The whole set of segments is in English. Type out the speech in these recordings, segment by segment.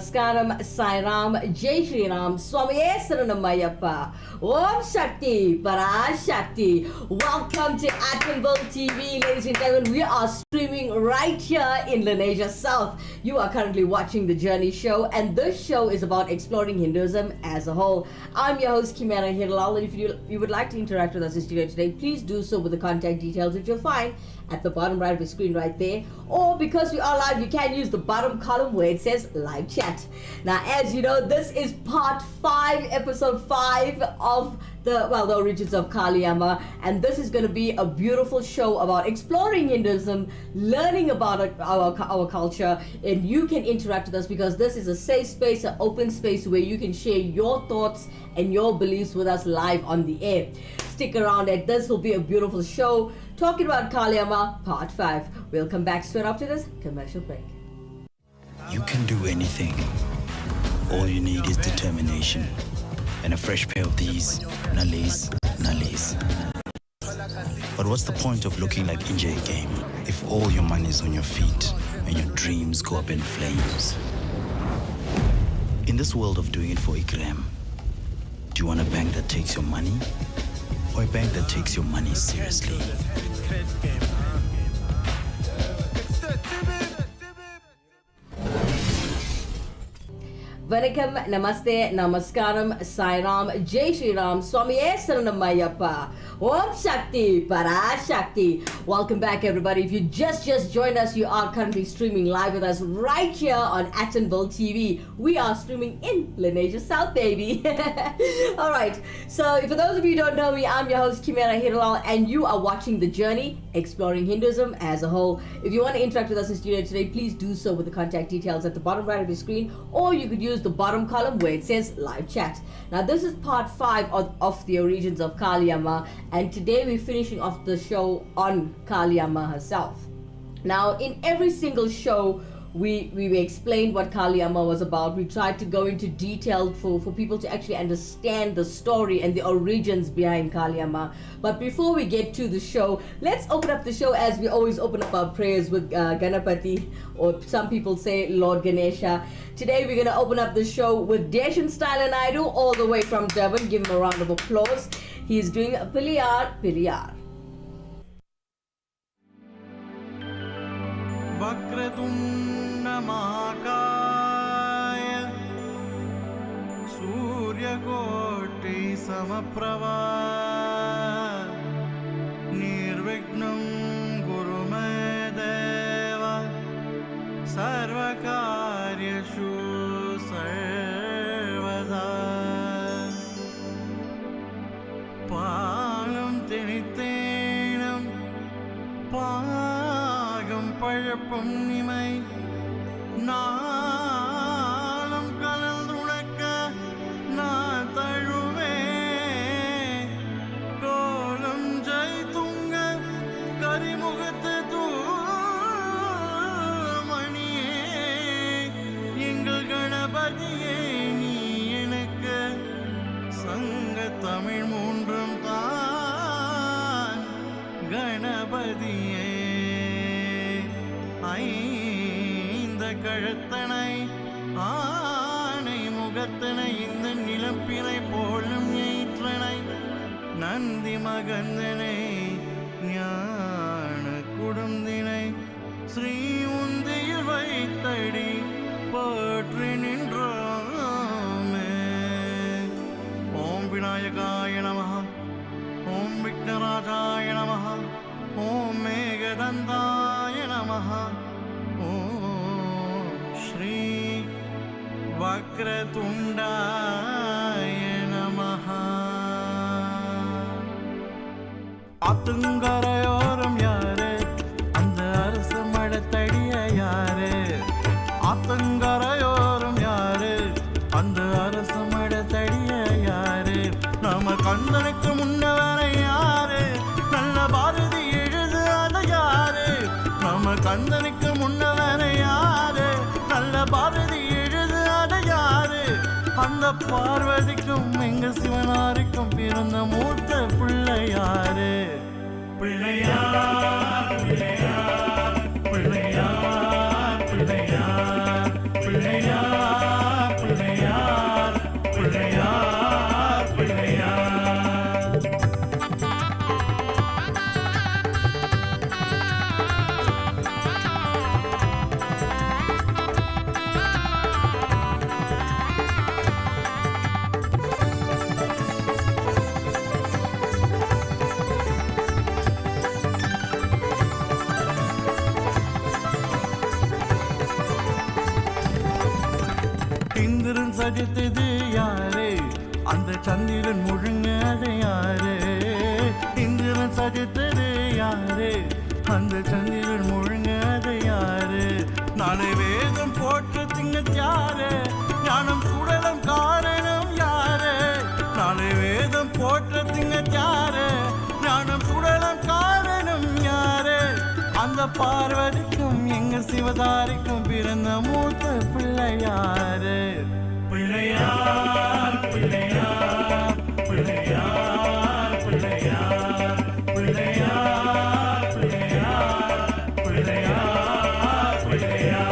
Namaskaram, Sai Ram, Jai Shri Ram, Swamiye Saranamayappa, Om Shakti, Parashakti. Welcome to Attenville TV, ladies and gentlemen. We are streaming right here in Lenasia South. You are currently watching The Journey Show, and this show is about exploring Hinduism as a whole. I'm your host, Kimera, Heeralal, and if you would like to interact with us in studio today, please do so with the contact details which you'll find at the bottom right of the screen right there, or because we are live, you can use the bottom column where it says live chat. Now, as you know, this is part 5, episode 5 of the origins of Kali Amma, and this is going to be a beautiful show about exploring Hinduism, learning about our culture, and you can interact with us because this is a safe space, an open space where you can share your thoughts and your beliefs with us live on the air. Stick around, and this will be a beautiful show talking about Kali Amma part 5. We'll come back straight after this commercial break. You can do anything. All you need is determination and a fresh pair of these nallies. But what's the point of looking like Injay game if all your money is on your feet and your dreams go up in flames? In this world of doing it for Ikram, do you want a bank that takes your money or a bank that takes your money seriously? Vanakkam, Namaste, Namaskaram, Sai Ram, Jai Shri Ram, Swamiye Saranamayappa, Om Shakti, Parashakti. Welcome back, everybody. If you just joined us, you are currently streaming live with us right here on Attenville TV. We are streaming in Lenasia South, baby. All right. So, for those of you who don't know me, I'm your host, Kimera Heeralal, and you are watching The Journey, exploring Hinduism as a whole. If you want to interact with us in studio today, please do so with the contact details at the bottom right of your screen, or you could use the bottom column where it says live chat. Now, this is part 5 of the origins of Kali Amma, and today we're finishing off the show on Kali Amma herself. Now, in every single show, we explained what Kali Amma was about. We tried to go into detail for people to actually understand the story and the origins behind Kali Amma. But before we get to the show, let's open up the show as we always open up our prayers with Ganapati, or some people say Lord Ganesha. Today we're going to open up the show with Deshan Styler Naidu, all the way from Durban. Give him a round of applause. He's doing a Piliyar. वक्रतुण्ड महाकाय सूर्यकोटि समप्रभा निर्विघ्नं कुरु मे देव सर्वकार्येषु सर्वदा पालं तिनितेनं பழப்பம் நிமை நாளும் கலந்துணக்க நான் தழுவே கோலம் ஜெய் துங்க கரிமுகத்து தூமணியே எங்கள் கணபதியே நீ எனக்கு சங்க தமிழ் மூன்றும் தான் கணபதியே ஐந்த கழுத்தனை ஆணை முகத்தனை இந்த நிலப்பினை போலும் ஏற்றனை நந்தி மகந்தனை ஞான குடுந்தினை ஸ்ரீ உந்தியில் வைத்தடி போற்றி நின்றோமே. ஓம் விநாயகாய நமஹ, ஓம் விக்னராஜாய நமஹ, ஓம் மேகதந்தாய நமஹ, ஓம் ஸ்ரீ வக்ரதுண்டாய நமஹ. ஆத்துங்கரையோரம் யாரு அந்த அரசு மழத்தடிய யாரு? ஆத்துங்கரையோரம் யாரு அந்த அரசு மழத்தடிய யாரு? நம்ம கந்தனுக்கு முன்னவர யாரு? நல்ல பாரதி எழுதாத யாரு? நம்ம கந்தனுக்கு முன்னவர யாரு? நல்ல பாரதி எழுதாத யாரு? அந்த பார்வதிக்கும் எங்க சிவனாருக்கும் பிறந்த மூத்த பிள்ளையாரு? பிள்ளையார் பிள்ளையார் பிள்ளையார் பிள்ளையார் பிள்ளையார் சஜித்தது யாரு அந்த சந்திரன் முழுங்காத யாரு இந்திரன் சஜித்தது யாரு அந்த சந்திரன் முழுங்காத யாரு நாளை வேதம் போற்று திங்க யாரு ஞானம் சுடலம் காரணம் யாரு நாளை வேதம் போற்று திங்க யாரு ஞானம் சுடலம் காரணம் யாரு அந்த பார்வதிக்கும் எங்க சிவதாரிக்கும் பிறந்த மூத்த பிள்ளையாரு பிள்ளையார் பிள்ளையார் பிள்ளையார் பிள்ளையார் பிள்ளையார் பிள்ளையார் பிள்ளையார் பிள்ளையார்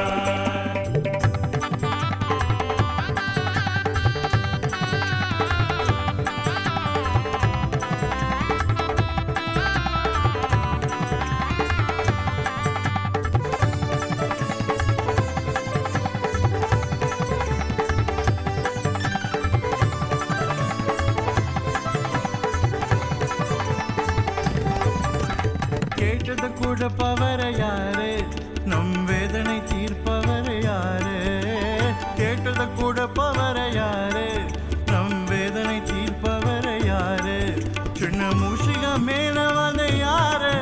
கேட்டது கொடுப்பவர் யாரு நம் வேதனை தீர்ப்பவர் யாரு கேட்டது கொடுப்பவர் யாரு நம் வேதனை தீர்ப்பவர் யாரு சின்ன மூஷிக மேல வந்து யாரு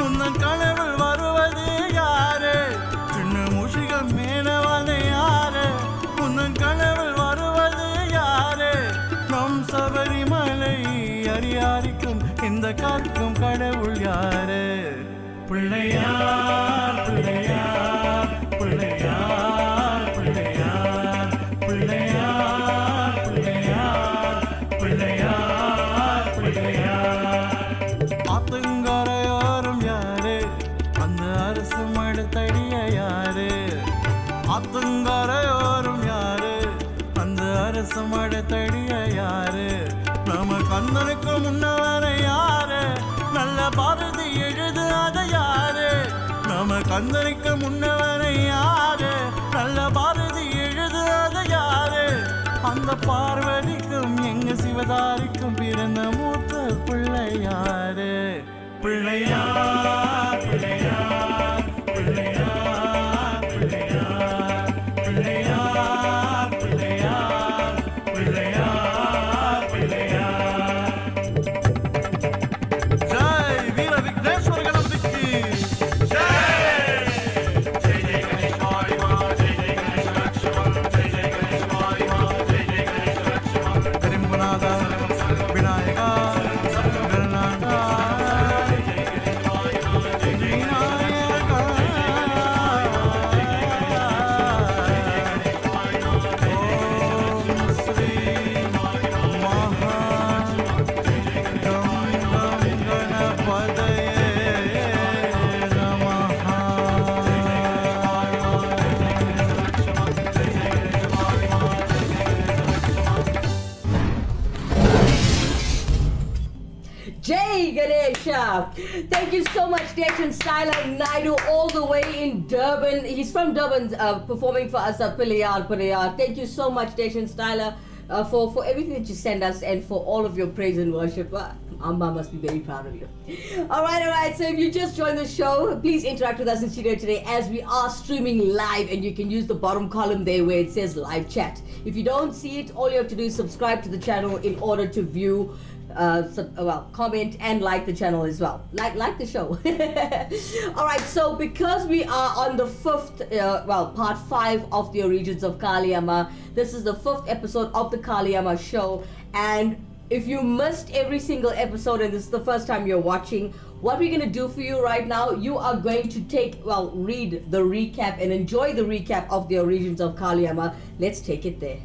உந்தன் கனவில் வருவது யாரு சின்ன மூஷிக மேல வந்து யாரு உந்தன் கனவில் வருவது யாரு நம் சபரிமலை அறியாரிக்கும் இந்த காக்கும் கடவுள் யாரு பிள்ளையார் பிள்ளையார் பிள்ளையார் பிள்ளையார் பிள்ளையார் பிள்ளையார் பிள்ளையார் பிள்ளையார் ஆத்தங்கரையோரம் யாரு அந்த அரசு மடுத்தடிய யாரு ஆத்தங்கரையோரம் யாரு அந்த அரசு மடுத்தடிய யாரு நம்ம கந்தனுக்கு முன்னவர யாரு நல்ல பாரதி எழுதாத யாரு நம்ம கந்தனுக்கு முன்னவர யாரு நல்ல பாரதி எழுதாத யாரு அந்த பார்வதிக்கும் எங்க சிவதாரிக்கும் பிறந்த மூத்த பிள்ளையாரு பிள்ளையார் பிள்ளையார் பிள்ளையார் பிள்ளையார் பிள்ளையார் பிள்ளையார் பிள்ளையார் பிள்ளையார் ஜெய் வீர விக்னேஸ்வர கணபதிக்கு ஜெய் ஜெய் ஜெய் கணேஷ் வாயுமா ஜெய் ஜெய் கணேஷ் லட்சுமண் ஜெய் ஜெய் கணேஷ் வாயுமா ஜெய் ஜெய் கணேஷ் லட்சுமண் கரிம்புநாத விநாயகா கருணாகா ஜெய் ஜெய் கணேஷ் வாயுமா ஜெய் ஜெய் விநாயகா ஓம் ஸ்ரீ மகா கணபதயே நமஹ Jai Ganesha! Thank you so much, Dejan Styler Naidu, all the way in Durban. He's from Durban, performing for us at Piliyar. Thank you so much, Dejan Styler, for everything that you send us and for all of your praise and worship. Amma must be very proud of you. Alright. So if you just joined the show, please interact with us in studio today as we are streaming live, and you can use the bottom column there where it says live chat. If you don't see it, all you have to do is subscribe to the channel in order to view, comment and like the channel as well. Like the show. Alright, so because we are on the part 5 of the origins of Kali Amma, this is the 5th episode of the Kali Amma show, and if you missed every single episode and this is the first time you're watching, what we're going to do for you right now, you are going to read the recap and enjoy the recap of the origins of Kali Amma. Let's take it there.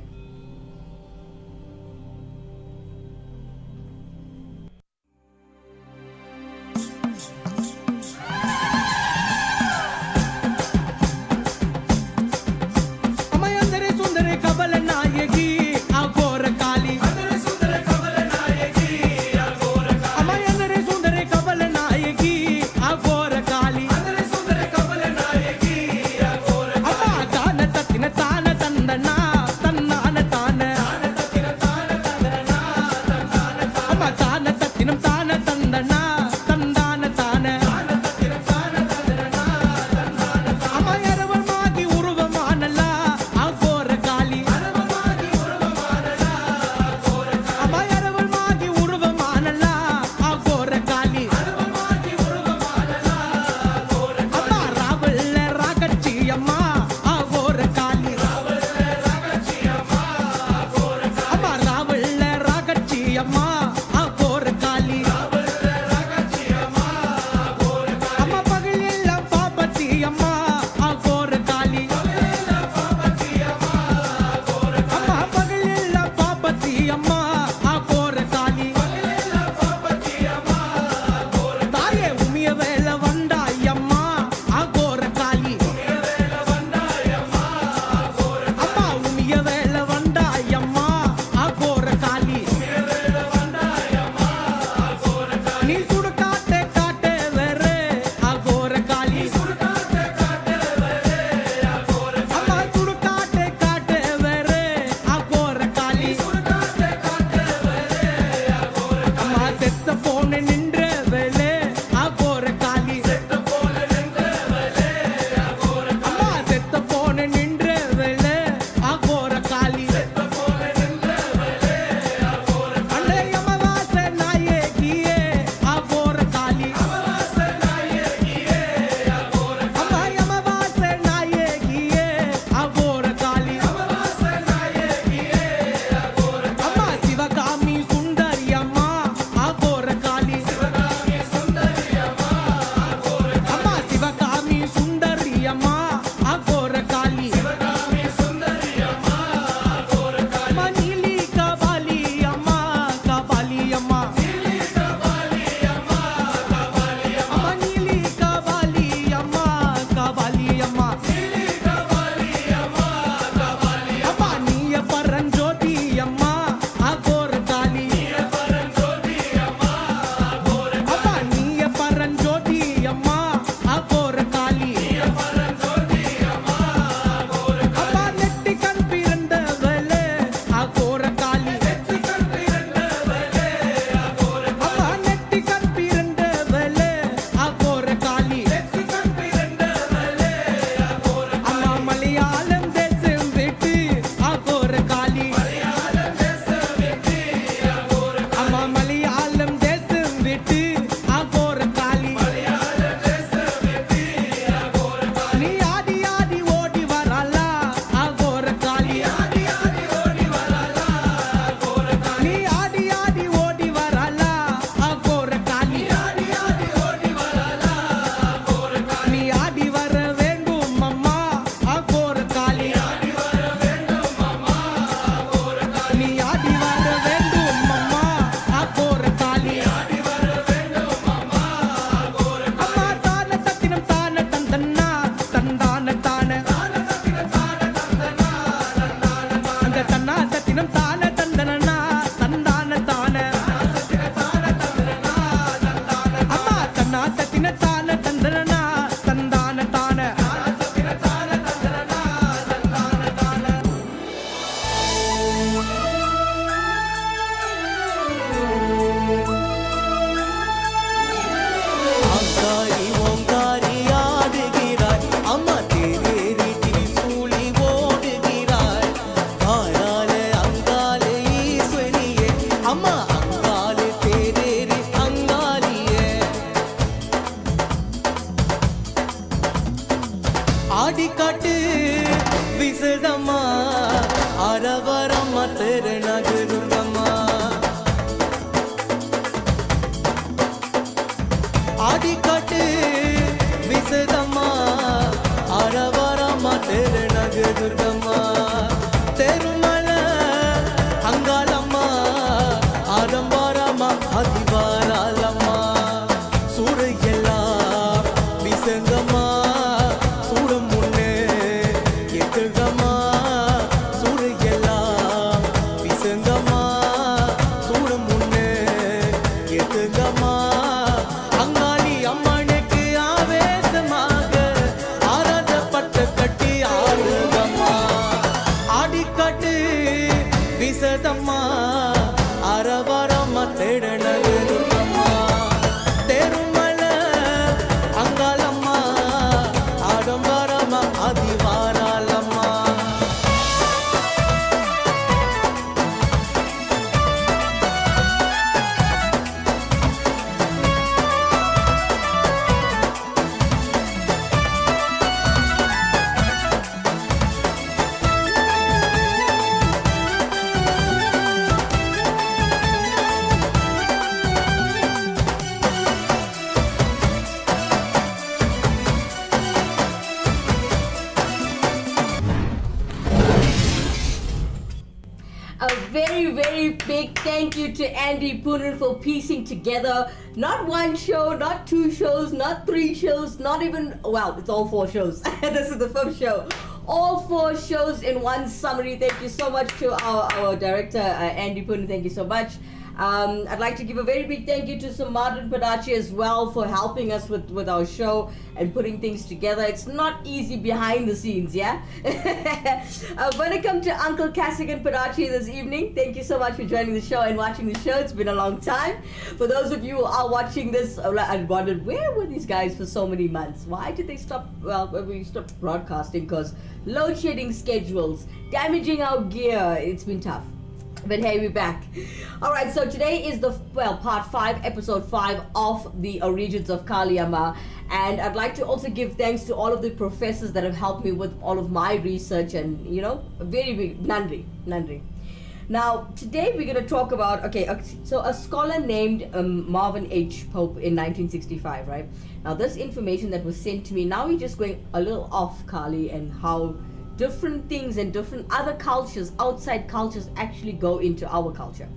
தன்னா ஆடிக்காட்டு விசுதம்மா அரவரம்மா தெரு நகருங்கம்மா ஆடிக்காட்டு விசுதம்மா அரவரம்மா தெரு நகருங்கம்மா தெருமலை அங்காளம்மா ஆடம்பாரம்மா அதிவாராலம்மா சூறையெல்லாம் விசங்கம்மா சூடம் முன்னே எட்டுகம்மா சூறையெல்லாம் விசங்கம்மா சூடம் முன்னே எட்டுகம்மா அங்காளி அம்மனுக்கு ஆவேசமாக ஆராத பட்ட கட்டி ஆடுகம்மா ஆடிக்காட்டு விசதம்மா அரவரம்மா தேடனகுருங்கம்மா தெருமலை Angalamma ஆடம்பரம்மா அதிவாராலம்மா A very, very big thank you to Andy Poonen for piecing together not one show, not two shows, not three shows, not even, well, it's all 4 shows. This is the 5th show. All 4 shows in one summary. Thank you so much to our director, Andy Poonen. Thank you so much. I'd like to give a very big thank you to Samadhan Padachi as well for helping us with our show and putting things together. It's not easy behind the scenes, yeah? When it comes to Uncle Kasigan Padachi this evening, thank you so much for joining the show and watching the show. It's been a long time. For those of you who are watching this and wondered, where were these guys for so many months? Why did they stop, we stopped broadcasting? Because load shedding schedules, damaging our gear, it's been tough. But hey, we're back. Alright, so today is part 5, episode 5 of the Origins of Kali Amma. And I'd like to also give thanks to all of the professors that have helped me with all of my research and, very big, Nandri. Now, today we're going to talk about, so a scholar named Marvin H. Pope in 1965, right? Now, this information that was sent to me, now we're just going a little off Kali and how different things and different other cultures, outside cultures, actually go into our culture.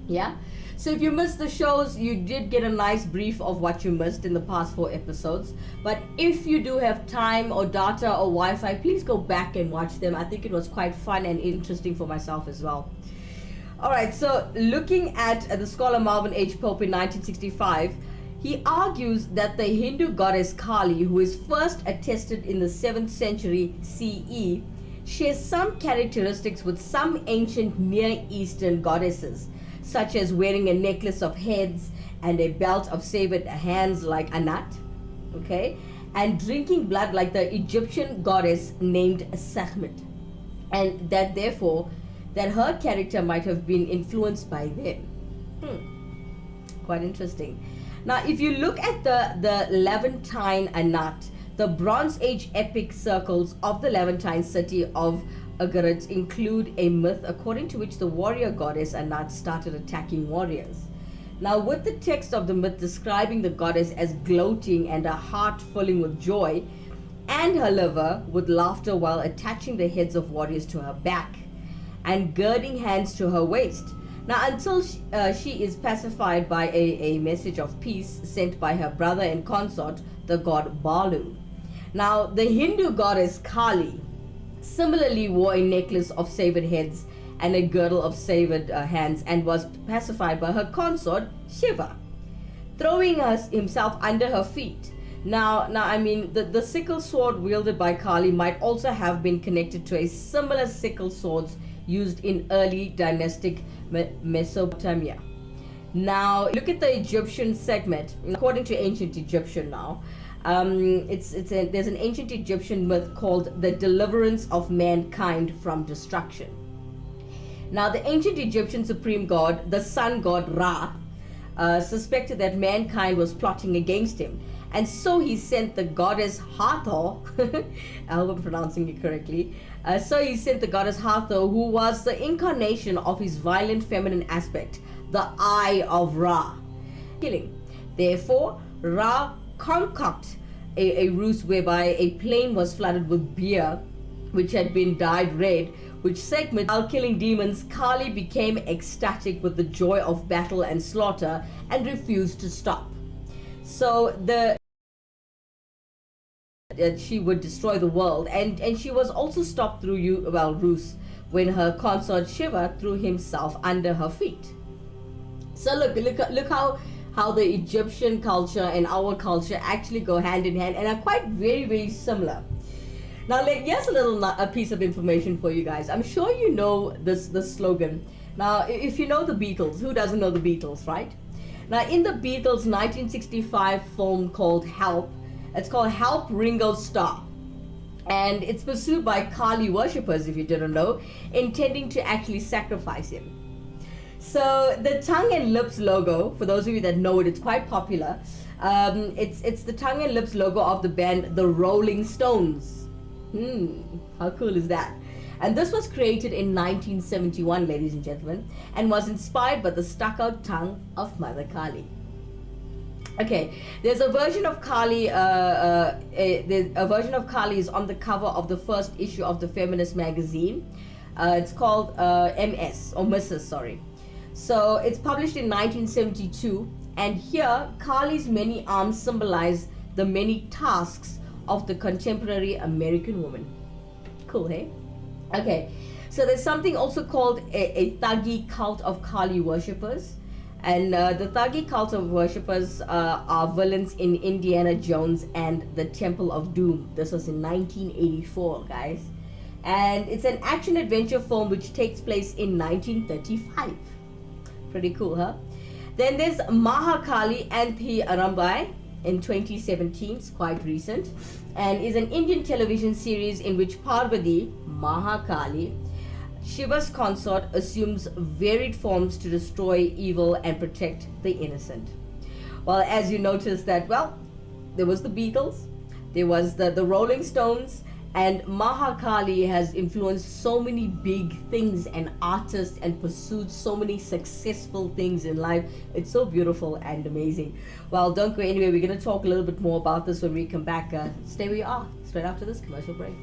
Yeah? So if you missed the shows, you did get a nice brief of what you missed in the past 4 episodes. But if you do have time or data or Wi-Fi, please go back and watch them. I think it was quite fun and interesting for myself as well. Alright, so looking at the scholar Marvin H. Pope in 1965, he argues that the Hindu goddess Kali, who is first attested in the 7th century CE, shares some characteristics with some ancient Near Eastern goddesses, such as wearing a necklace of heads and a belt of severed hands like Anat, and drinking blood like the Egyptian goddess named Sekhmet, and that therefore that her character might have been influenced by them. Quite interesting. Now, if you look at the Levantine Anat, the Bronze Age epic circles of the Levantine city of Ugarit include a myth according to which the warrior goddess Anat started attacking warriors. Now, with the text of the myth describing the goddess as gloating and her heart filling with joy, and her liver with laughter while attaching the heads of warriors to her back, and girding hands to her waist. Now, until she is pacified by a message of peace sent by her brother and consort, the god Balu. Now, the Hindu goddess Kali similarly wore a necklace of severed heads and a girdle of severed hands, and was pacified by her consort Shiva, throwing himself under her feet. Now, I mean, the sickle sword wielded by Kali might also have been connected to a similar sickle swords used in early dynastic Mesopotamia. Now, look at the Egyptian segment. According to ancient Egyptian now, there's an ancient Egyptian myth called the deliverance of mankind from destruction. Now, the ancient Egyptian supreme god, the sun god Ra, suspected that mankind was plotting against him, And so he sent the goddess Hathor, I hope I'm pronouncing it correctly. So he sent the goddess Hathor, who was the incarnation of his violent feminine aspect, the Eye of Ra, killing. Therefore, Ra concocted a ruse whereby a plain was flooded with beer, which had been dyed red, which segment while killing demons, Kali became ecstatic with the joy of battle and slaughter and refused to stop. So she would destroy the world, and she was also stopped through ruse when her consort Shiva threw himself under her feet. So look how the Egyptian culture and our culture actually go hand in hand and are quite very, very similar. Now, here's a piece of information for you guys. I'm sure you know this slogan. Now, if you know the Beatles, who doesn't know the Beatles, right? Now, in the Beatles' 1965 film called Help, it's called Help Ringo Starr. And it's pursued by Kali worshippers, if you didn't know, intending to actually sacrifice him. So the tongue and lips logo, for those of you that know it, it's quite popular. It's the tongue and lips logo of the band The Rolling Stones. How cool is that? And this was created in 1971, ladies and gentlemen, and was inspired by the stuck-out tongue of Mother Kali. Okay, there's a version of Kali. A version of Kali is on the cover of the first issue of the feminist magazine. It's called MS or Mrs. Sorry. So it's published in 1972, and here Kali's many arms symbolize the many tasks of the contemporary American woman. Cool, hey? Okay, so there's something also called a Thuggy cult of Kali worshippers. And the Thuggy cult of worshippers are villains in Indiana Jones and the Temple of Doom. This was in 1984, guys. And it's an action-adventure film which takes place in 1935. Pretty cool, huh? Then there's Mahakali Anthi Arambai in 2017. It's quite recent. And is an Indian television series in which Parvati, Mahakali, Shiva's consort, assumes varied forms to destroy evil and protect the innocent. Well, as you notice that, well, there was the Beatles, there was the Rolling Stones, and Mahakali has influenced so many big things and artists and pursued so many successful things in life. It's so beautiful and amazing. Well, don't go anywhere. We're going to talk a little bit more about this when we come back. Stay where you are, straight after this commercial break.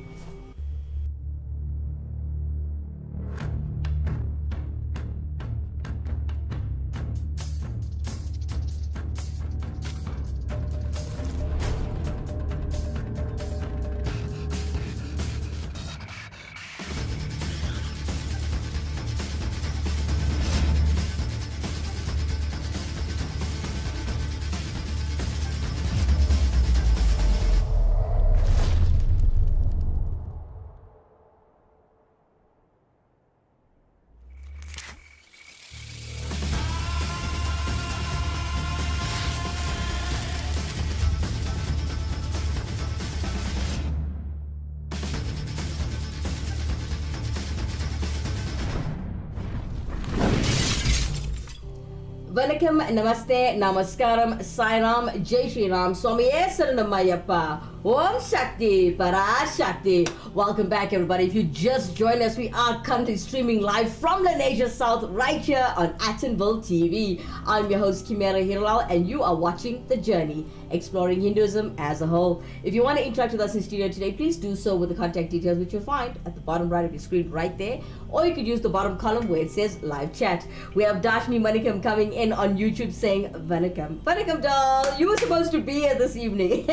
Vanakkam, Namaste, Namaskaram, Sairam, Jai Shri Ram, Swamiye Saranamayappa, Om Shakti, Parashakti. Welcome back, everybody. If you just joined us, we are currently streaming live from Lenasia South right here on Attenville TV. I'm your host, Kimera Heeralal, and you are watching The Journey, exploring Hinduism as a whole. If you want to interact with us in studio today, please do so with the contact details which you'll find at the bottom right of your screen right there, or you could use the bottom column where it says live chat. We have Dashni Manikam coming in on YouTube saying Vanakkam. Vanakkam doll, you were supposed to be here this evening.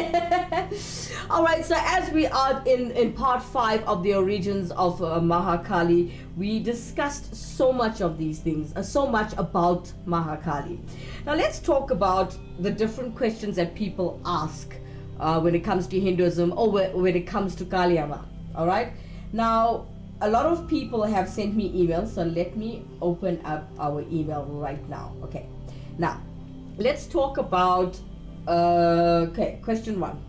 Alright, so as we are in part 5 of the origins of Mahakali, we discussed so much of these things, so much about Mahakali. Now let's talk about the different questions that people ask when it comes to Hinduism or when it comes to Kali Amma. Alright, now a lot of people have sent me emails, so let me open up our email right now. Okay, now let's talk about question 1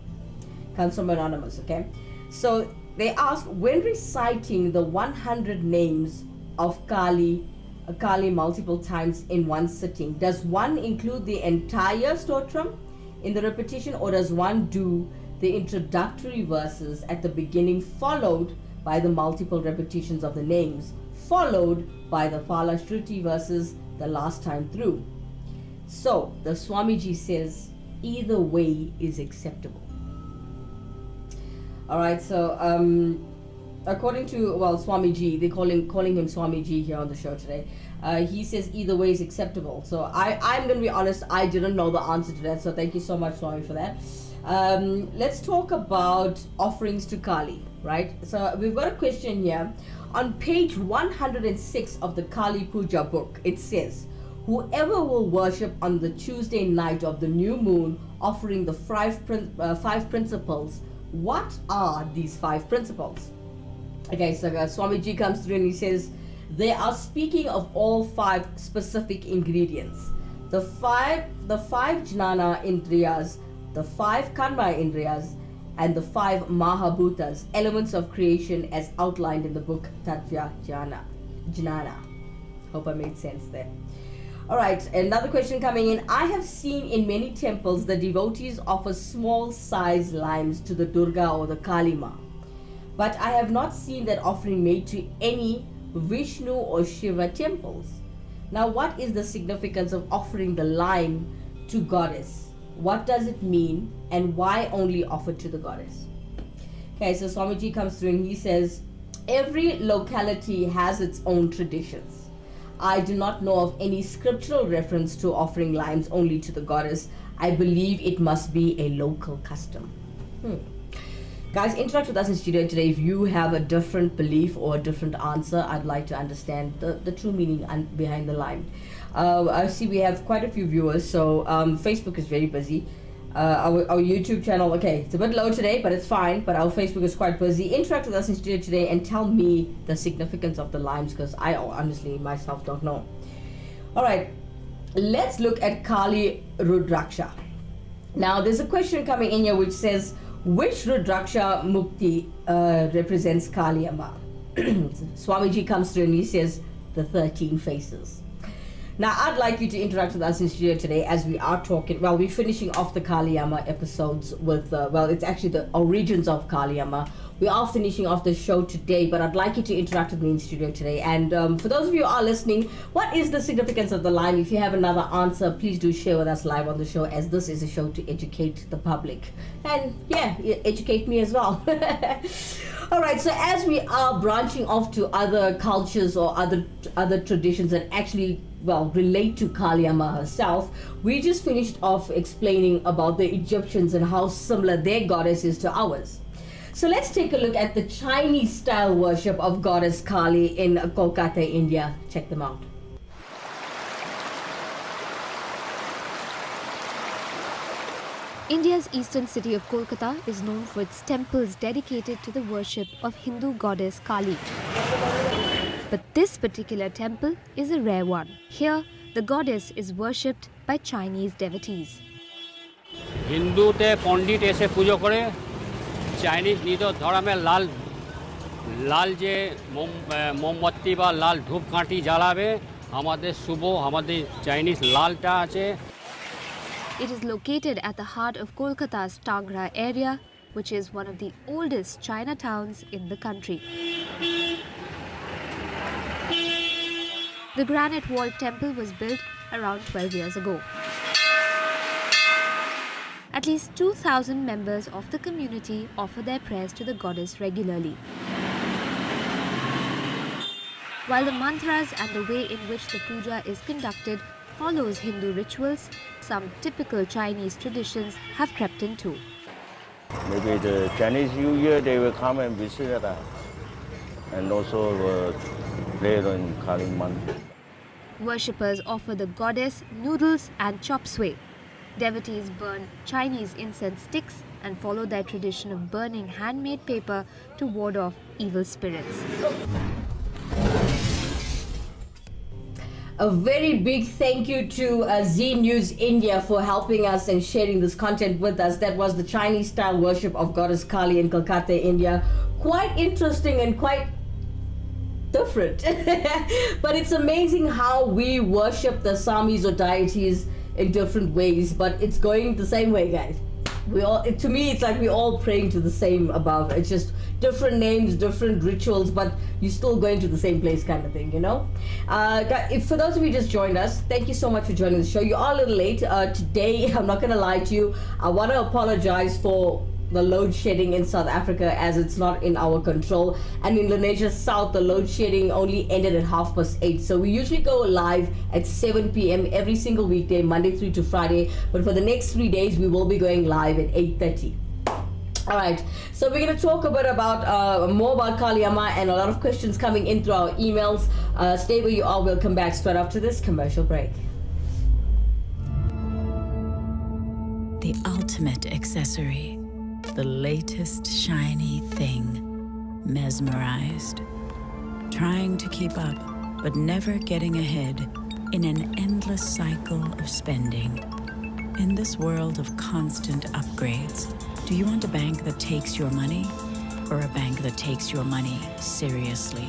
comes from Anonymous. Okay, so they ask, when reciting the 100 names of Kali multiple times in one sitting, does one include the entire stotram? in the repetition, or does one do the introductory verses at the beginning followed by the multiple repetitions of the names, followed by the Falashruti verses the last time through? So the Swamiji says either way is acceptable. All right, so according to, well, Swamiji, they're calling him Swamiji here on the show today. He says either way is acceptable. So I'm going to be honest, I didn't know the answer to that. So thank you so much, Swami, for that. Let's talk about offerings to Kali, right? So we've got a question here. On page 106 of the Kali Puja book, it says, whoever will worship on the Tuesday night of the new moon, offering the five principles. What are these 5 principles? Okay, so Swamiji comes through and he says, they are speaking of all 5 specific ingredients. The five jnana indriyas, the 5 karma indriyas, and the 5 mahabhutas, elements of creation as outlined in the book Tattva Jnana. Hope I made sense there. Alright, another question coming in. I have seen in many temples the devotees offer small size limes to the Durga or the Kali Ma. But I have not seen that offering made to any Vishnu or Shiva temples. Now, what is the significance of offering the lime to goddess? What does it mean, and why only offer to the goddess? Okay, so Swamiji comes through and he says, every locality has its own traditions. I do not know of any scriptural reference to offering limes only to the goddess. I believe it must be a local custom. Guys, interact with us in studio today. If you have a different belief or a different answer, I'd like to understand the true meaning behind the lime. I see we have quite a few viewers, so Facebook is very busy. Our YouTube channel, okay, it's a bit low today, but it's fine. But our Facebook is quite busy. Interact with us in studio today and tell me the significance of the limes, because I honestly myself don't know. All right, let's look at Kali Rudraksha. Now, there's a question coming in here which says, which Rudraksha Mukti represents Kali Amma? Swamiji comes through and he says, the 13 faces. Now, I'd like you to interact with us in studio today as we are talking. Well, we're finishing off the Kali Amma episodes with, well, it's actually the origins of Kali Amma. We are finishing off the show today, but I'd like you to interact with me in studio today. And for those of you who are listening, what is the significance of the lime? If you have another answer, please do share with us live on the show, as this is a show to educate the public. And yeah, educate me as well. All right, so as we are branching off to other cultures or other traditions that actually, well, relate to Kali Amma herself, we just finished off explaining about the Egyptians and how similar their goddess is to ours. So let's take a look at the Chinese style worship of goddess Kali in Kolkata, India. Check them out. India's eastern city of Kolkata is known for its temples dedicated to the worship of Hindu goddess Kali. But this particular temple is a rare one. Here, the goddess is worshipped by Chinese devotees. হিন্দুতে পণ্ডিত এসে পুজো করে, Chinese নিত ধর্মে লাল লাল যে মোমবাতি বা লাল ধূপকাঠি জ্বালাবে, আমাদের শুভ আমাদের চাইনিজ লালটা আছে। It is located at the heart of Kolkata's Tangra area, which is one of the oldest Chinatowns in the country. The granite walled temple was built around 12 years ago. At least 2,000 members of the community offer their prayers to the goddess regularly. While the mantras and the way in which the puja is conducted follows Hindu rituals, some typical Chinese traditions have crept in too. Maybe the Chinese New Year they will come and visit us, and also play in Kali Mandir. Worshippers offer the goddess noodles and chop suey. Devotees burn Chinese incense sticks and follow their tradition of burning handmade paper to ward off evil spirits. A very big thank you to Z News India for helping us and sharing this content with us. That was the Chinese style worship of goddess Kali in Kolkata, India. Quite interesting and quite different. But it's amazing how we worship the Samis or deities in different ways, but it's going the same way, guys. We all, to me, it's like we're all praying to the same above. It's just different names, different rituals, but you're still going to the same place, kind of thing, you know. If for those of you just joined us, thank you so much for joining the show. You are a little late today. I'm not gonna lie to you. I want to apologize for the load shedding in South Africa, as it's not in our control, and in Indonesia South the load shedding only ended at 8:30. So we usually go live at 7 p.m. every single weekday, Monday through to Friday, but for the next 3 days we will be going live at 8:30. All right, so we're going to talk a bit about more about Kali Amma, and a lot of questions coming in through our emails. Stay where you are. We'll come back straight after this commercial break. The ultimate accessory, the latest shiny thing, mesmerized, trying to keep up but never getting ahead in an endless cycle of spending. In this world of constant upgrades, do you want a bank that takes your money, or a bank that takes your money seriously?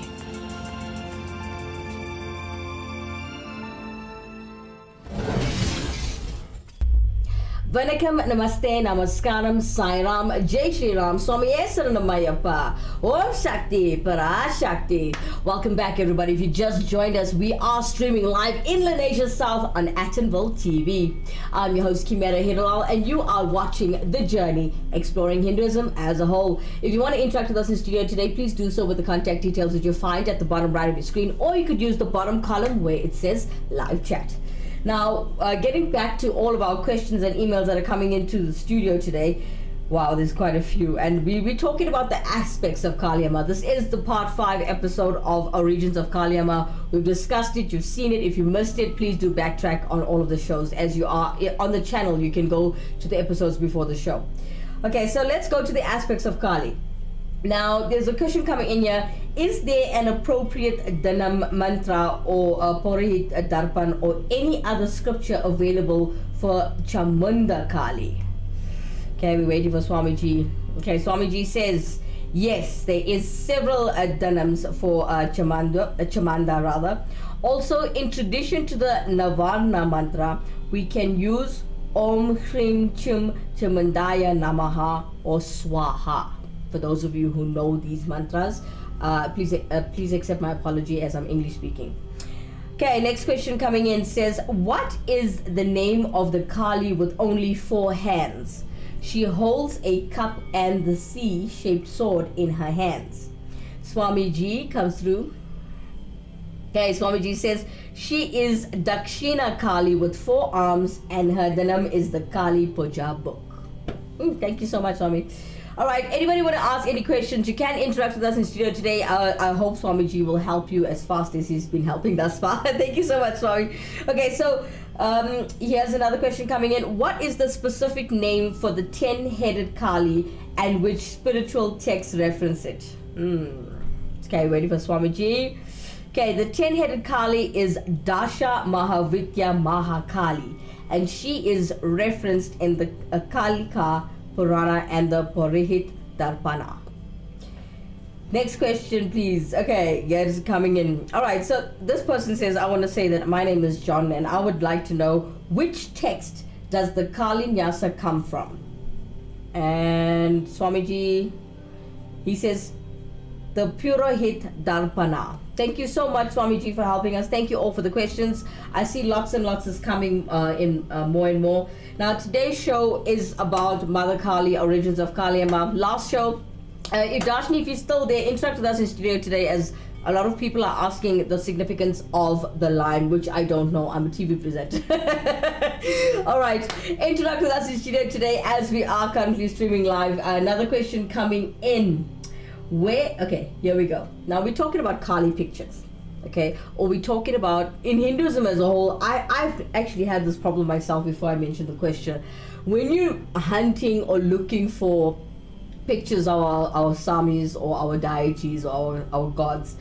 Vanakkam, Namaste, Namaskaram, Sai Ram, Jai Shri Ram, Swami Saranammayappa, Om Shakti, Parashakti. Welcome back, everybody. If you just joined us, we are streaming live in Indonesia South on Attenville TV. I'm your host, Kimera, Heeralal, and you are watching The Journey, exploring Hinduism as a whole. If you want to interact with us in studio today, please do so with the contact details that you'll find at the bottom right of your screen, or you could use the bottom column where it says live chat. Now, getting back to all of our questions and emails that are coming into the studio today. Wow, there's quite a few. And we're talking about the aspects of Kali Amma. This is the part 5 episode of Origins of Kali Amma. We've discussed it, you've seen it. If you missed it, please do backtrack on all of the shows. As you are on the channel, you can go to the episodes before the show. Okay, so let's go to the aspects of Kali. Now, there's a question coming in here. Is there an appropriate Dhanam mantra or a Purahit Darpan or any other scripture available for Chamunda Kali? Okay, we're waiting for Swamiji. Okay, Swamiji says, yes, there is several Dhanams for Chamanda rather. Also, in tradition to the Navarna mantra, we can use Om Hrim Chum Chamandaya Namaha or Swaha. For those of you who know these mantras, please accept my apology as I'm English speaking. Okay, next question coming in says, what is the name of the Kali with only 4 hands? She holds a cup and the C-shaped sword in her hands. Swamiji comes through. Okay, Swamiji says, she is Dakshina Kali with 4 arms and her Dhanam is the Kali Puja book. Thank you so much, Swami. All right, anybody want to ask any questions, you can interact with us in studio today. I hope Swamiji will help you as fast as he's been helping thus far. Thank you so much, Swami. Okay, so here's another question coming in. What is the specific name for the 10-headed Kali and which spiritual texts reference it? Okay, ready for Swamiji. Okay, the 10-headed Kali is Dasha Mahavitya Mahakali, and she is referenced in the Kalika Purana and the Purahit Darpana. Next question, please. Okay, yes, coming in. All right, so this person says, I want to say that my name is John and I would like to know which text does the Kali Nyasa come from? And Swamiji, he says, the Purahit Darpana. Thank you so much, Swamiji, for helping us. Thank you all for the questions. I see lots and lots is coming in more and more. Now, today's show is about Mother Kali, Origins of Kali Amma. Last show, Darshini, if you're still there, interact with us in studio today, as a lot of people are asking the significance of the line, which I don't know. I'm a TV presenter. All right, interact with us in studio today as we are currently streaming live. Another question coming in. Okay, here we go. Now we're talking about Kali pictures, okay? Or we're talking about, in Hinduism as a whole, I've actually had this problem myself before I mentioned the question. When you're hunting or looking for pictures of our samis or our deities or our gods,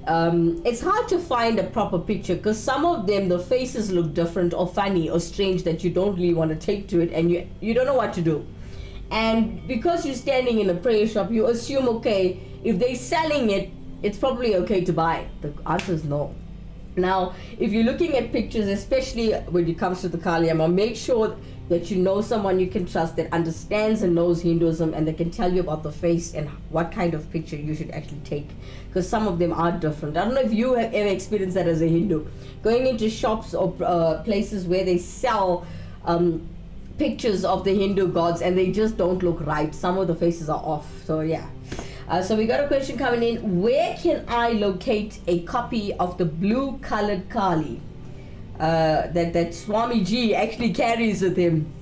it's hard to find a proper picture because some of them, the faces look different or funny or strange that you don't really want to take to it, and you don't know what to do. And because you're standing in a prayer shop, you assume, okay, if they're selling it, it's probably okay to buy. The answer is no. Now, if you're looking at pictures, especially when it comes to the Kali Amma, make sure that you know someone you can trust that understands and knows Hinduism, and they can tell you about the face and what kind of picture you should actually take, because some of them are different. I don't know if you have ever experienced that as a Hindu, going into shops or places where they sell pictures of the Hindu gods and they just don't look right. Some of the faces are off. So yeah. So we got a question coming in. Where can I locate a copy of the blue colored Kali that Swami Ji actually carries with him?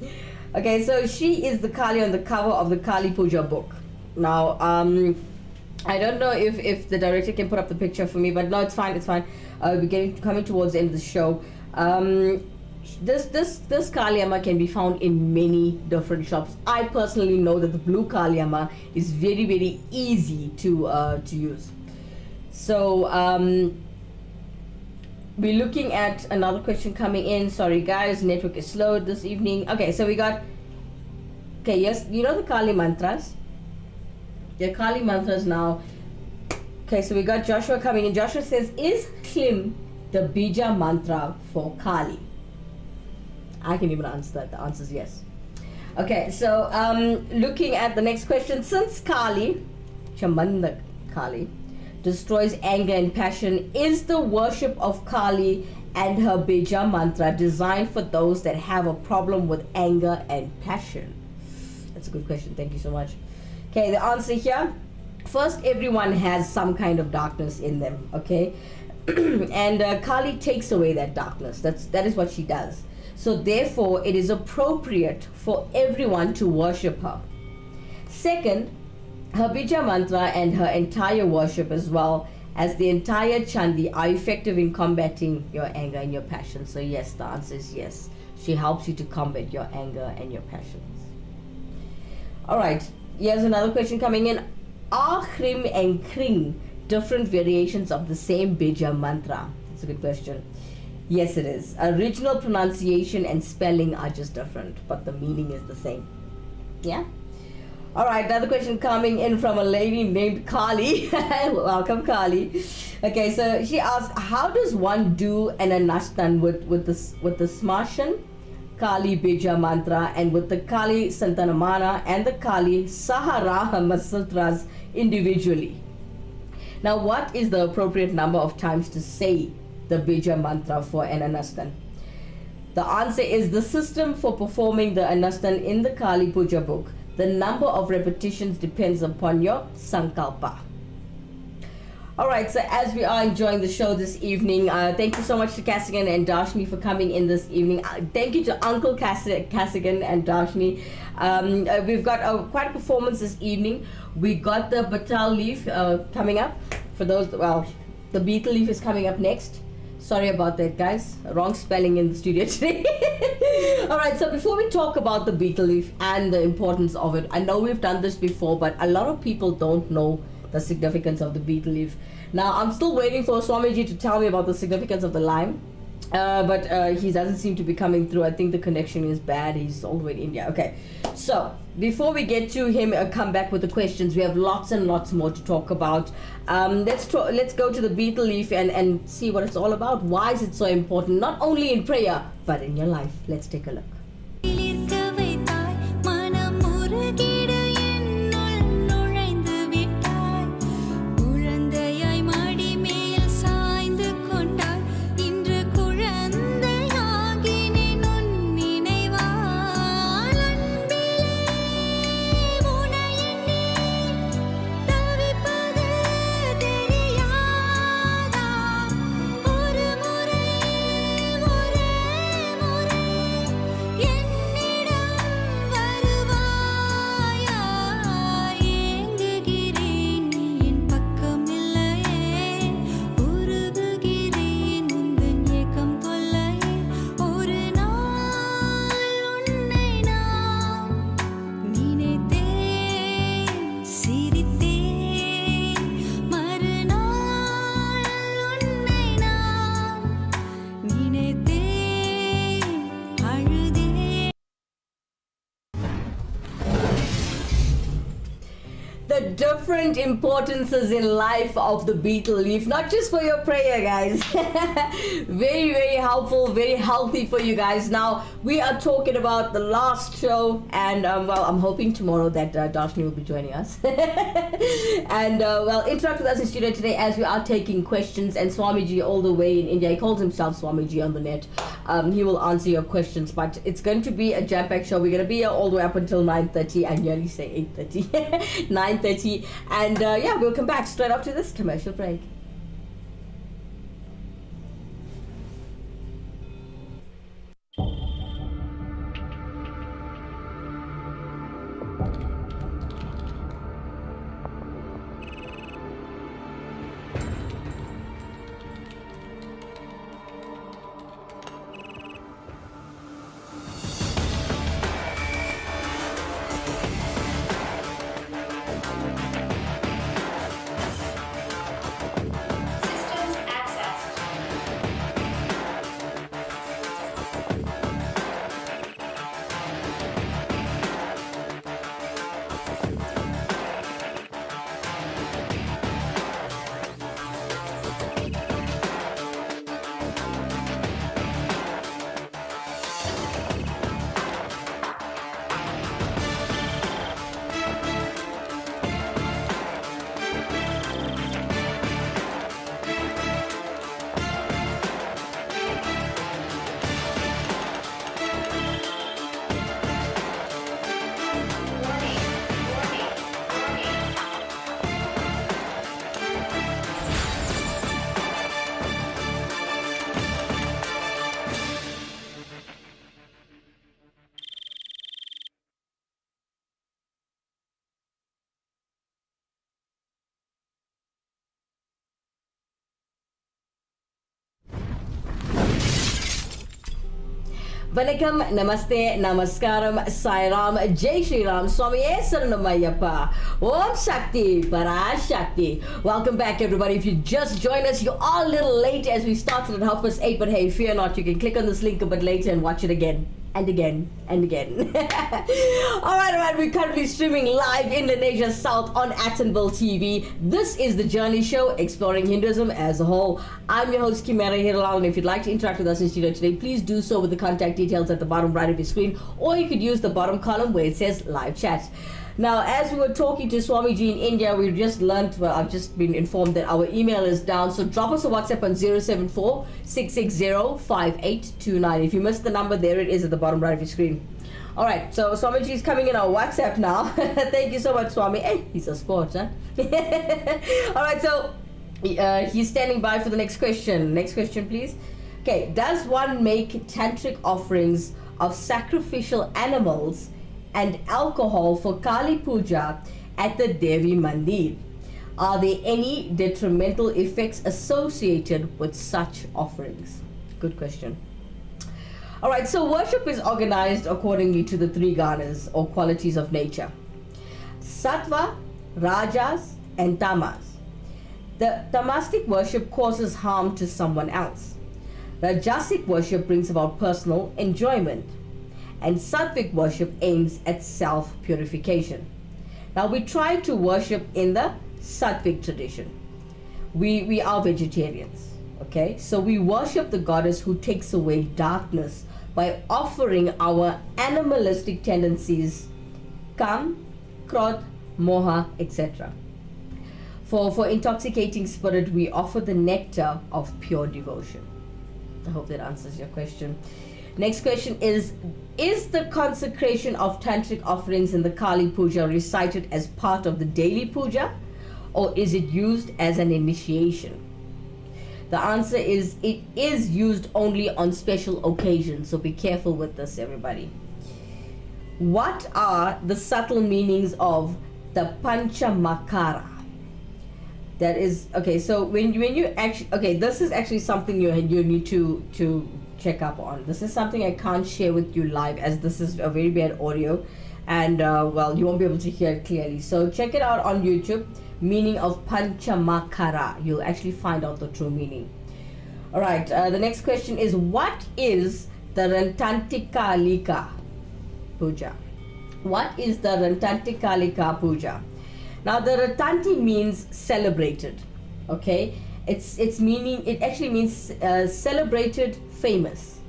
Okay, so she is the Kali on the cover of the Kali Puja book. Now, I don't know if the director can put up the picture for me, but no, it's fine, it's fine. We're coming towards the end of the show. This Kali Amma can be found in many different shops. I personally know that the blue Kali Amma is very, very easy to use. So we're looking at another question coming in. Sorry guys, network is slow this evening. Okay, so we got, okay, yes, you know the Kali mantras? The Kali mantras now. Okay, so we got Joshua coming in. Joshua says, is Klim the Bija mantra for Kali? I can even answer that. The answer is yes. Okay, so looking at the next question, since Kali, Chamanda Kali, destroys anger and passion, is the worship of Kali and her Bija mantra designed for those that have a problem with anger and passion? That's a good question. Thank you so much. Okay, the answer here. First, everyone has some kind of darkness in them, okay? And Kali takes away that darkness. That is what she does. So therefore, it is appropriate for everyone to worship her. Second, her Bija mantra and her entire worship, as well as the entire Chandi, are effective in combating your anger and your passion. So yes, the answer is yes. She helps you to combat your anger and your passions. All right, here's another question coming in. Are Khrim and Kring different variations of the same Bija mantra? That's a good question. Yes, it is. Original pronunciation and spelling are just different, but the meaning is the same. Yeah? Alright, another question coming in from a lady named Kali. Welcome, Kali. Okay, so she asked, how does one do an anastan with the Smarshan Kali Bija mantra and with the Kali Santanamana and the Kali Saharaha Masutras individually? Now, what is the appropriate number of times to say the Bija mantra for an anastan? The answer is the system for performing the anastan in the Kali Puja book. The number of repetitions depends upon your sankalpa. Alright, so as we are enjoying the show this evening, thank you so much to Cassigan and Darshni for coming in this evening. Thank you to Uncle Cassigan and Darshni. We've got quite a performance this evening. We got the Batal leaf coming up. For those, well, the beetle leaf is coming up next. Sorry about that, guys. Wrong spelling in the studio today. Alright, so before we talk about the beetle leaf and the importance of it, I know we've done this before, but a lot of people don't know the significance of the beetle leaf. Now, I'm still waiting for Swamiji to tell me about the significance of the lime. But he doesn't seem to be coming through. I think the connection is bad. He's all the way in India. Okay, so before we get to him come back with the questions, we have lots and lots more to talk about. Let's go to the beetle leaf and see what it's all about. Why is it so important, not only in prayer but in your life? Let's take a look. different importances in life of the betel leaf, not just for your prayer, guys. Very, very helpful, very healthy for you guys. Now, we are talking about the last show, and well, I'm hoping tomorrow that Darshni will be joining us. And well, interact with us in studio today as we are taking questions, and Swamiji all the way in India, he calls himself Swamiji on the net. He will answer your questions, but it's going to be a jam-packed show. We're going to be here all the way up until 9:30. I nearly say 8:30. 9:30. And yeah, we'll come back straight after this commercial break. Vanakkam, Namaste, Namaskaram, Sairam, Jai Shri Ram, Swami Saranam Om Shakti, Parashakti. Welcome back, everybody. If you just joined us, you are a little late as we started at 8:30, but hey, fear not, you can click on this link a bit later and watch it again. And again and again. Alright, we're currently streaming live in Indonesia South on Attenville TV. This is the Journey Show, exploring Hinduism as a whole. I'm your host, Kimera, Heeralal, and if you'd like to interact with us in studio today, please do so with the contact details at the bottom right of your screen, or you could use the bottom column where it says live chat. Now, as we were talking to Swamiji in India, we just learned, well, I've just been informed that our email is down. So drop us a WhatsApp on 074-660-5829. If you missed the number, there it is at the bottom right of your screen. All right, so Swamiji is coming in our WhatsApp now. Thank you so much, Swami. Hey, he's a sport, huh? All right, so he's standing by for the next question. Next question, please. Okay, does one make tantric offerings of sacrificial animals and alcohol for Kali Puja at the Devi Mandir? Are there any detrimental effects associated with such offerings? Good question. All right, so worship is organized accordingly to the three ganas or qualities of nature: Sattva, Rajas, and Tamas. The tamastic worship causes harm to someone else. Rajasic worship brings about personal enjoyment. And Sattvic worship aims at self-purification. Now, we try to worship in the Sattvic tradition. We are vegetarians, okay? So we worship the goddess who takes away darkness by offering our animalistic tendencies, kam, krodh, moha, etc. For intoxicating spirit, we offer the nectar of pure devotion. I hope that answers your question. Next question is the consecration of tantric offerings in the Kali Puja recited as part of the daily puja, or is it used as an initiation? The answer is it is used only on special occasions, so be careful with this, everybody. What are the subtle meanings of the Panchamakara? That is, okay, so when you actually, okay, this is actually something you need to check up on. This is something I can't share with you live, as this is a very bad audio, and well, you won't be able to hear it clearly. So check it out on YouTube, meaning of Panchamakara. You'll actually find out the true meaning. All right, the next question is, what is the Rantantikalika Puja? What is the Rantantikalika Puja? Now the Ratanti means celebrated, okay? It actually means celebrated, famous.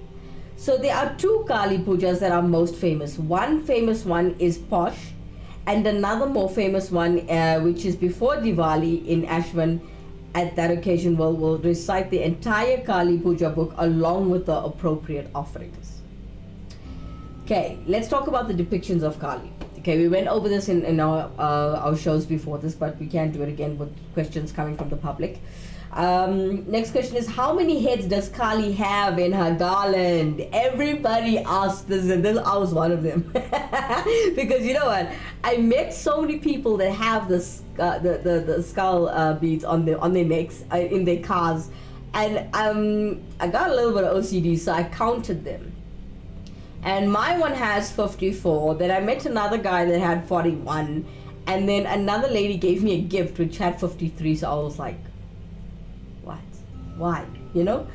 So there are two Kali Pujas that are most famous. One famous one is Posh, and another more famous one, which is before Diwali in Ashwin. At that occasion, we'll recite the entire Kali Puja book along with the appropriate offerings. Okay, let's talk about the depictions of Kali. Okay, we went over this in our shows before this, but we can do it again with questions coming from the public. Next question is, how many heads does Kali have in her garland? Everybody asked this, and I was one of them. Because you know what? I met so many people that have the skull beads on their necks, in their cars, and I got a little bit of OCD, so I counted them. And my one has 54. Then I met another guy that had 41, and then another lady gave me a gift which had 53. So I was like, why, you know?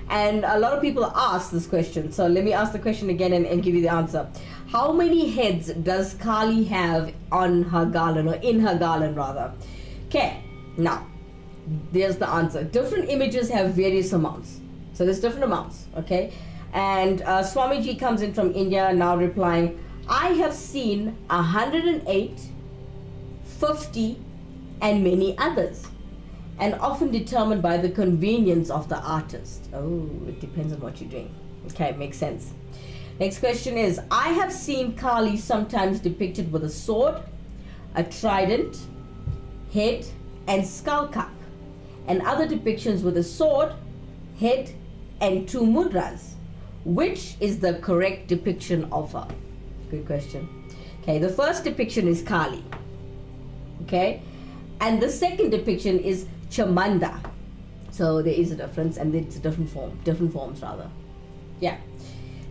And a lot of people ask this question, so let me ask the question again and give you the answer. How many heads does Kali have on her garland, or in her garland rather? Okay, now there's the answer. Different images have various amounts, so there's different amounts, okay? And Swamiji comes in from India now replying, I have seen 108, 50 and many others, and often determined by the convenience of the artist. Oh, it depends on what you're doing. Okay, makes sense. Next question is, I have seen Kali sometimes depicted with a sword, a trident, head, and skull cap, and other depictions with a sword, head, and two mudras. Which is the correct depiction of her? Good question. Okay, the first depiction is Kali. Okay, and the second depiction is Chamanda. So there is a difference, and it's a different forms rather. Yeah.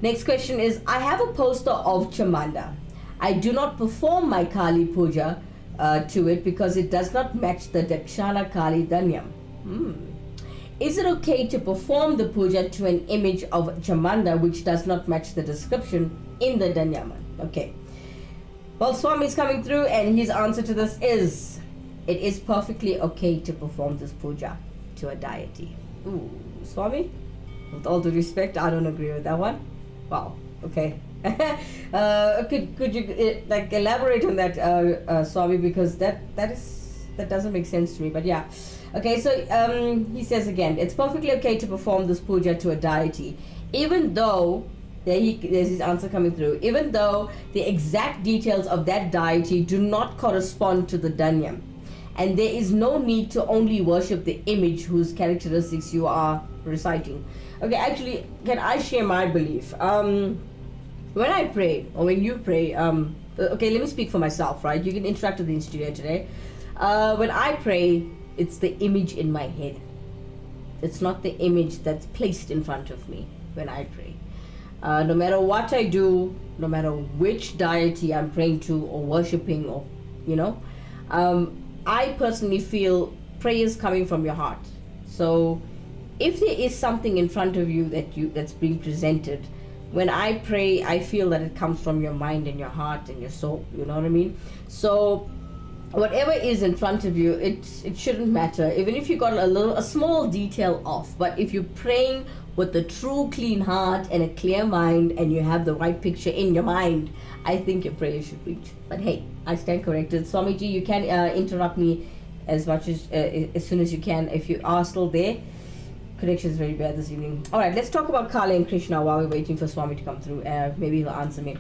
Next question is, I have a poster of Chamanda. I do not perform my Kali Puja to it because it does not match the Dakshana Kali Danyam. Is it okay to perform the puja to an image of Chamanda which does not match the description in the Danyaman? Okay. Well, Swami is coming through, and his answer to this is, it is perfectly okay to perform this puja to a deity. Ooh, Swami, with all due respect, I don't agree with that one. Wow. Okay. Could you like elaborate on that, Swami, because that doesn't make sense to me. But yeah. Okay, so he says again, it's perfectly okay to perform this puja to a deity, even though, there's his answer coming through, even though the exact details of that deity do not correspond to the Danyam, and there is no need to only worship the image whose characteristics you are reciting. Okay, actually, can I share my belief? When I pray, or when you pray, okay, let me speak for myself, right? You can interact with the studio today. When I pray, it's the image in my head. It's not the image that's placed in front of me when I pray. No matter what I do, no matter which deity I'm praying to or worshipping, or I personally feel prayers coming from your heart. So if there is something in front of you that's being presented, when I pray, I feel that it comes from your mind and your heart and your soul. You know what I mean? So whatever is in front of you, it shouldn't matter, even if you got a small detail off. But if you're praying with a true clean heart and a clear mind, and you have the right picture in your mind, I think your prayer should reach. But hey, I stand corrected. Swamiji, you can interrupt me as soon as you can if you are still there. Connection is very bad this evening. All right, let's talk about Kali and Krishna while we're waiting for Swami to come through. Maybe he'll answer me.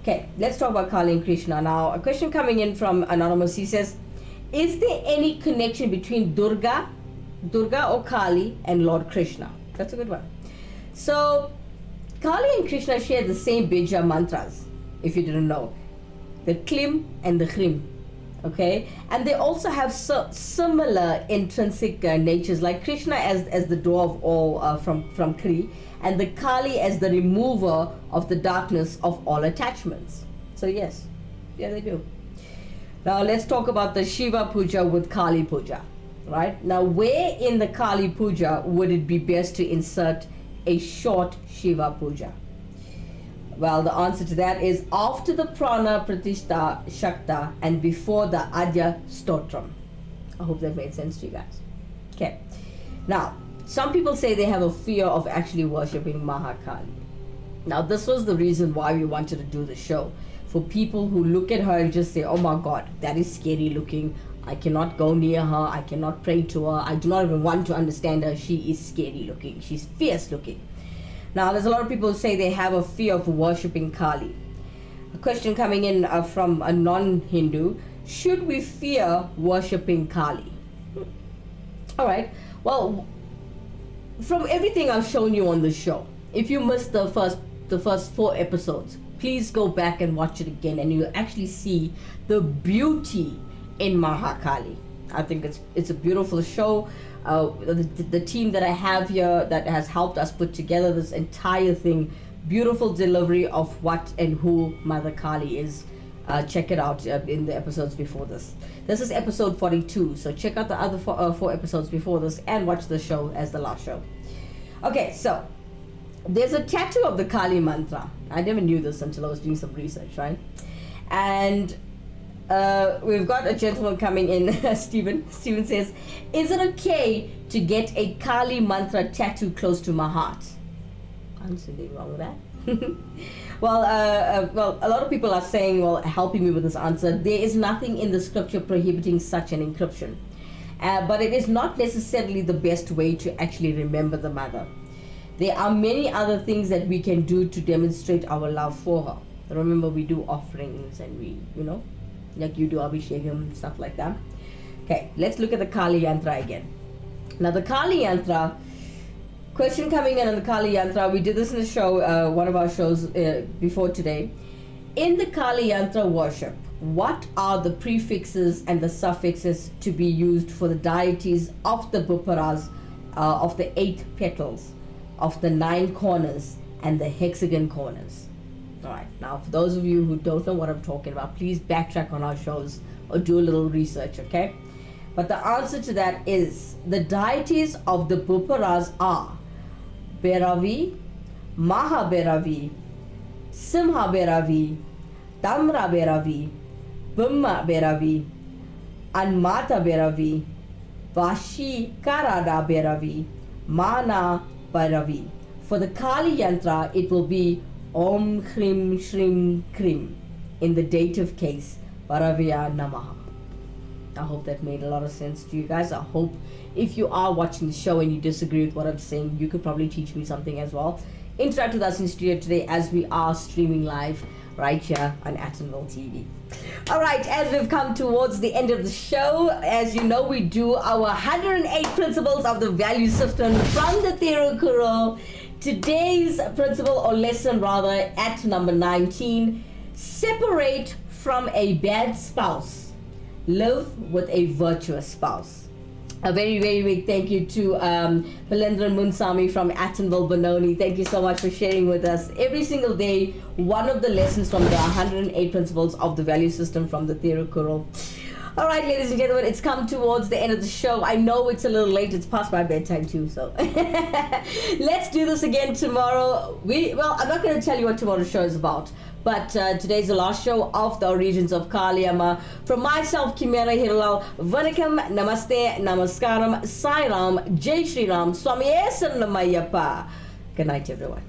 Okay, let's talk about Kali and Krishna now. A question coming in from Anonymous. He says, is there any connection between Durga or Kali, and Lord Krishna? That's a good one. So, Kali and Krishna share the same Bija mantras, if you didn't know. The Klim and the Hrim. Okay? And they also have similar intrinsic natures, like Krishna as the door of all from Kri, and the Kali as the remover of the darkness of all attachments. So yes, yeah, they do. Now let's talk about the Shiva Puja with Kali Puja. Right? Now where in the Kali Puja would it be best to insert a short Shiva Puja? Well, the answer to that is after the Prana Pratishta Shakta and before the Adya Stotram. I hope that made sense to you guys. Okay. Now, some people say they have a fear of actually worshipping Mahakali. Now, this was the reason why we wanted to do the show. For people who look at her and just say, oh my God, that is scary looking. I cannot go near her. I cannot pray to her. I do not even want to understand her. She is scary looking. She's fierce looking. Now, there's a lot of people who say they have a fear of worshipping Kali. A question coming in from a non-Hindu. Should we fear worshipping Kali? All right. Well, from everything I've shown you on the show, if you missed the first 4 episodes, please go back and watch it again, and you'll actually see the beauty in Mahakali. I think it's a beautiful show. The team that I have here that has helped us put together this entire thing, beautiful delivery of what and who Mother Kali is. Check it out in the episodes before this. This is episode 42, so check out the other 4 episodes before this and watch the show as the last show. Okay, so there's a tattoo of the Kali mantra. I never knew this until I was doing some research, right? And we've got a gentleman coming in, Stephen. Stephen says, is it okay to get a Kali mantra tattoo close to my heart? I don't see anything wrong with that. Well, a lot of people are saying, well, helping me with this answer, there is nothing in the scripture prohibiting such an encryption. But it is not necessarily the best way to actually remember the mother. There are many other things that we can do to demonstrate our love for her. Remember, we do offerings and we, like you do Abhishekam, stuff like that. Okay, let's look at the Kali Yantra again. Now, the Kali Yantra, question coming in on the Kali Yantra, we did this in the show, one of our shows before today. In the Kali Yantra worship, what are the prefixes and the suffixes to be used for the deities of the Buparas, of the 8 petals, of the 9 corners, and the hexagon corners? Alright, now for those of you who don't know what I'm talking about, please backtrack on our shows or do a little research, okay? But the answer to that is the deities of the Buparas are Bhairavi, Mahabhairavi, Simha Bhairavi, Tamra Bhairavi, Bhimma Bhairavi, Anmata Bhairavi, Vashi Karada Bhairavi, Mana Bhairavi. For the Kali Yantra, it will be Om Hrim Shrim Krim. In the dative case, Bharavya Namaha. I hope that made a lot of sense to you guys. I hope if you are watching the show and you disagree with what I'm saying, you could probably teach me something as well. Interact with us in studio today as we are streaming live right here on Attenville TV. Alright, as we've come towards the end of the show, as you know, we do our 108 principles of the value system from the Tirukkural. Today's principle, or lesson rather, at number 19, separate from a bad spouse, live with a virtuous spouse. A very, very big thank you to Palendran Munsami from Attenville, Benoni. Thank you so much for sharing with us every single day one of the lessons from the 108 principles of the value system from the Tirukkural. All right, ladies and gentlemen, it's come towards the end of the show. I know it's a little late. It's past my bedtime too, so let's do this again tomorrow. I'm not going to tell you what tomorrow's show is about, but today's the last show of the Origins of Kali Amma. From myself, Kimera, Heeralal, Vanakkam, Namaste, Namaskaram, Sai Ram, Jai Shri Ram, Swami Saranam Ayyappa. Good night, everyone.